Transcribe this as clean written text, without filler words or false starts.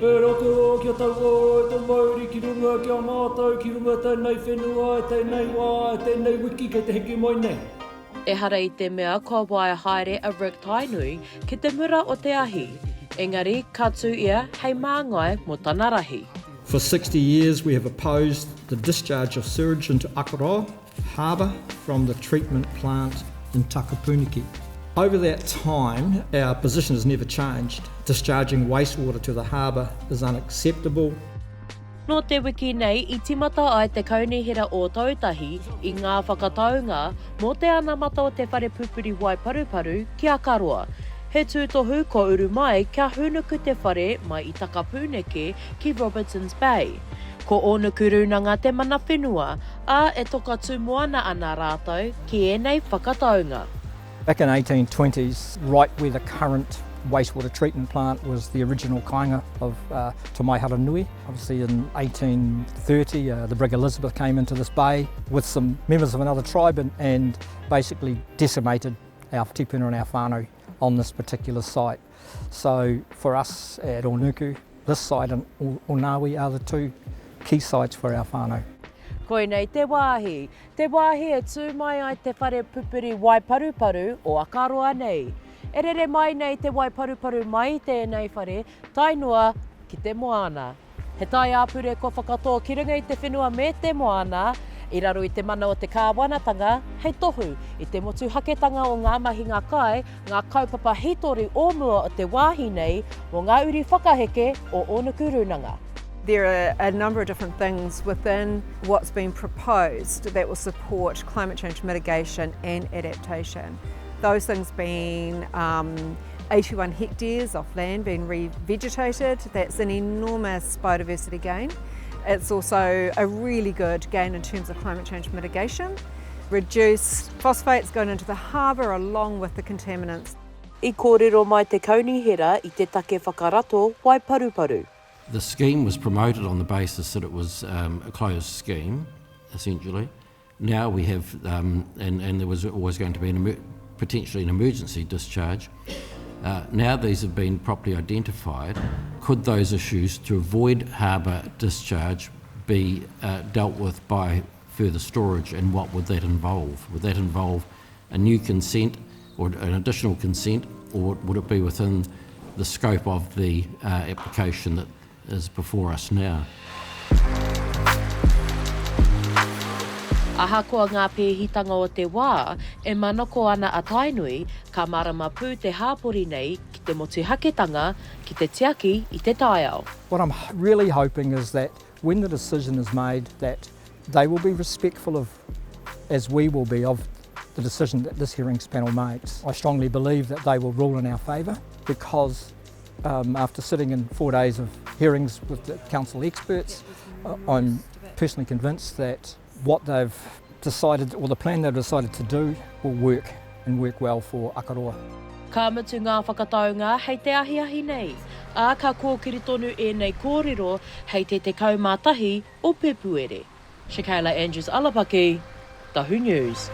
E roko o kia tau o tō mauri ki runga kia mātou ki runga tēnei whenua, tēnei wā, tēnei wiki kei te heki mai nei. E hara i te mea ko wai haere a Rik Tainui ki te mura o te ahi. Engari, ka tū ia hei māngai mo tāna rahi. For 60 years we have opposed the discharge of sewage into Akaroa harbour from the treatment plant in Takapuniki. Over that time, our position has never changed. Discharging wastewater to the harbour is unacceptable. No te wiki nei, i timata ai te kaunihira o tautahi i ngā whakataunga mō te anamata o te whare pupuri Waiparuparu ki Akaroa. He tūtohu ko uru mai kia Ōnuku te whare mai i Takapuniki ki Robertson's Bay. Ko Ōnuku Rūnanga te mana whenua, a e toka tū moana ana rātou ki ēnei whakataunga. Back in 1820s, right where the current wastewater treatment plant was the original kāinga of Te Maihara Nui. Obviously in 1830 the brig Elizabeth came into this bay with some members of another tribe and basically decimated our tipuna and our whānau on this particular site. So for us at Onuku, this site and Onawi are the two key sites for our whānau. Koinei te wāhi e tū mai ai te whare pupuri Waiparuparu o Akaroa nei. E rere mai nei te Waiparuparu mai tēnei whare, tainua ki te moana. He tai āpure ko whakatō ki runga i te whenua me te moana, i raro i te mana o te kāwanatanga, hei tohu i te motu haketanga o ngā mahinga kai, ngā kaupapa hitori o mua o te wāhi nei, o ngā uri whakaheke o Ōnuku Rūnanga. There are a number of different things within what's been proposed that will support climate change mitigation and adaptation. Those things being 81 hectares of land being revegetated. That's an enormous biodiversity gain. It's also a really good gain in terms of climate change mitigation. Reduced phosphates going into the harbour along with the contaminants. I kōrero mai te kaunihira i te take whakarato Waiparuparu. The scheme was promoted on the basis that it was a closed scheme, essentially. Now we have, and there was always going to be potentially an emergency discharge. Now these have been properly identified. Could those issues to avoid harbour discharge be dealt with by further storage, and what would that involve? Would that involve a new consent or an additional consent, or would it be within the scope of the application that is before us now? Ahakoa ngā pēhitanga o te wā, e manako ana a Tainui, ka marama pū te hāpori nei ki te motu haketanga, ki te tiaki i te taiao. What I'm really hoping is that when the decision is made, that they will be respectful of, as we will be, of the decision that this hearings panel makes. I strongly believe that they will rule in our favour, because after sitting in 4 days of hearings with the council experts, I'm personally convinced that what they've decided, or the plan they've decided to do, will work and work well for Akaroa. Ka mutu ngā whakataunga hei te ahi nei, a ka kōkiri tonu e nei kōrero hei te kaumātahi o Pepuere. Shakayla Andrews-Alapaki, Tahu News.